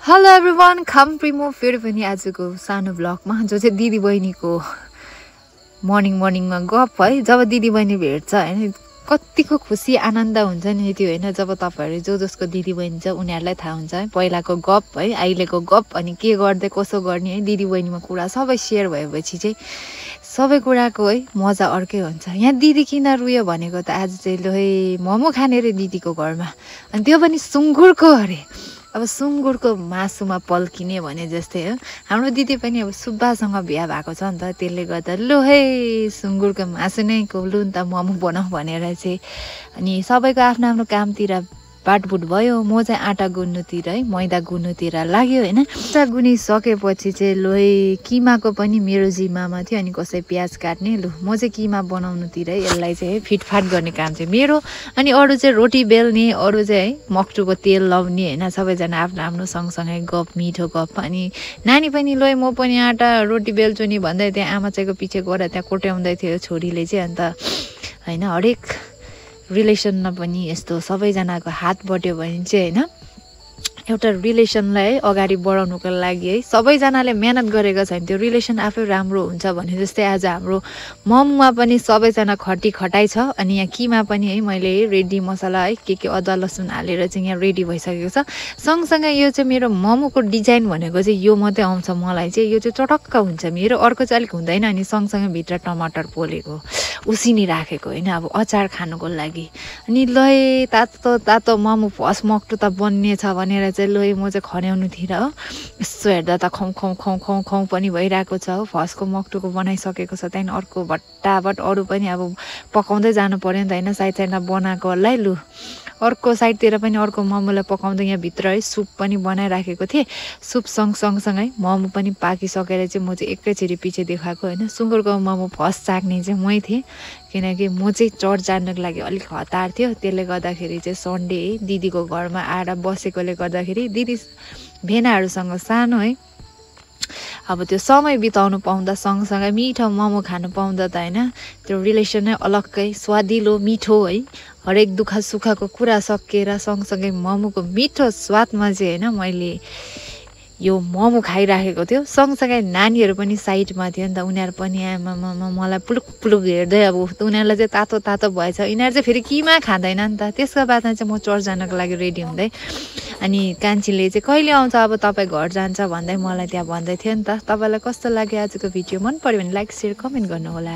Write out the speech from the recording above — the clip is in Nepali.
हेलो एभ्रिवान, कम प्रिमो फेरि पनि आजको सानो ब्लगमा जो चाहिँ दिदी बहिनीको मर्निङमा गफ है। जब दिदी बहिनी भेट्छ हैन कतिको खुसी आनन्द हुन्छ नि त्यो हैन। जब तपाईहरु जो जसको दिदी बहिनी छ उनीहरुलाई थाहा हुन्छ है पहिलाको गफ है, अहिलेको गफ अनि के गर्दै कसो गर्ने है। दिदी बहिनीमा कुरा सबै शेयर भएपछि चाहिँ सबै कुराको है मजा अर्कै हुन्छ। यहाँ दिदी किन रुयो भनेको त आज चाहिँ लो है मोमो खाने रे दिदीको घरमा, अनि त्यो पनि सुँगुरको अरे। अब सुँगुरको मासुमा पल्किने भने जस्तै हो। हाम्रो दिदी पनि अब सुब्बासँग बिहा भएको छ नि त, त्यसले गर्दा लु है सुँगुरको मासु नै लु नि त मोमो बनाऊ भनेर चाहिँ अनि सबैको आफ्नो आफ्नो कामतिर बाटबुट भयो। म चाहिँ आटा गुन्नुतिर है मैदा गुन्नुतिर लाग्यो हैन। आटा गुनिसकेपछि चाहिँ लु है किमाको पनि मेरो जिम्मामा थियो, अनि कसै प्याज काट्ने, लु म चाहिँ किमा बनाउनुतिर है यसलाई चाहिँ है फिटफाट गर्ने काम चाहिँ मेरो, अनि अरू चाहिँ रोटी बेल्ने, अरू चाहिँ है मक्टुको तेल लाउने हैन। सबैजना आफ्नो आफ्नो सँगसँगै गफ मिठो गफ। अनि नानी पनि लु म पनि आटा रोटी बेल्छु नि भन्दै त्यहाँ आमा चाहिँको पछि गएर त्यहाँ कोट्याउँदै थियो छोरीले चाहिँ। अन्त हैन हरेक रिलेसनमा पनि यस्तो सबैजनाको हात बट्यो भने चाहिँ हैन एउटा रिलेसनलाई अगाडि बढाउनुको लागि है सबैजनाले मेहनत गरेको छ भने त्यो रिलेसन आफै राम्रो हुन्छ भने जस्तै आज हाम्रो मममा पनि सबैजना खटाइ छ। अनि यहाँ किमा पनि है मैले रेडी मसला है के अदुवा लसुन हालेर चाहिँ यहाँ रेडी भइसकेको छ। सँगसँगै यो चाहिँ मेरो मोमोको डिजाइन भनेको चाहिँ यो मात्रै आउँछ मलाई चाहिँ, यो चाहिँ चटक्क हुन्छ मेरो, अर्को चाहिँ अलिक हुँदैन। अनि सँगसँगै भित्र टमाटर पोलेको उसिनी राखेको होइन अब अचार खानुको लागि। अनि ल तातो मोमो फर्स्ट मक्टु त बन्ने छ भनेर चाहिँ लु म चाहिँ खन्याउनुतिर हो। यसो हेर्दा त खौ खौ खौ खौ खौ पनि भइरहेको छ हो। फर्स्टको मक्टुको बनाइसकेको छ, त्यहाँदेखि अर्को भट्टाभट अरू पनि अब पकाउँदै जानु पर्यो नि त होइन। साइडमा बनाएकोहरूलाई लु अर्को साइडतिर पनि अर्को मोमोलाई पकाउँदै यहाँ भित्र है सुप पनि बनाइराखेको थिएँ। सुप सँगसँगै मोमो पनि पाकिसकेर चाहिँ म चाहिँ एकैचोटि पछि देखाएको होइन। सुँगुरको मोमो फर्स्ट चाख्ने चाहिँ मै थिएँ, किनकि म चाहिँ चर्च जानुको लागि अलिक हतार थियो। त्यसले गर्दाखेरि चाहिँ सन्डे है दिदीको घरमा आएर बसेकोले गर्दाखेरि दिदी भेनाहरूसँग सानो है अब त्यो समय बिताउनु पाउँदा सँगसँगै मिठो मोमो खानु पाउँदा त होइन त्यो रिलेसन नै अलग्गै स्वादिलो मिठो है। हरेक दुःख सुखको कुरा सकेर सँगसँगै मोमोको मिठो स्वादमा चाहिँ होइन मैले यो मोमो खाइराखेको थियो। सँगसँगै नानीहरू पनि साइडमा थियो नि त, उनीहरू पनि आमामा मलाई पुलुक पुलुक हेर्दै अब उनीहरूलाई चाहिँ तातो तातो भएछ। यिनीहरू चाहिँ फेरि किमा खाँदैन नि त। त्यसको बादमा चाहिँ म चर्च जानको लागि रेडी हुँदै अनि कान्छीले चाहिँ कहिले आउँछ अब तपाईँ घर जान्छ भन्दै मलाई त्यहाँ भन्दै थियो नि त। तपाईँलाई कस्तो लाग्यो आजको भिडियो? मन पर्यो भने लाइक शेयर कमेन्ट गर्नुहोला।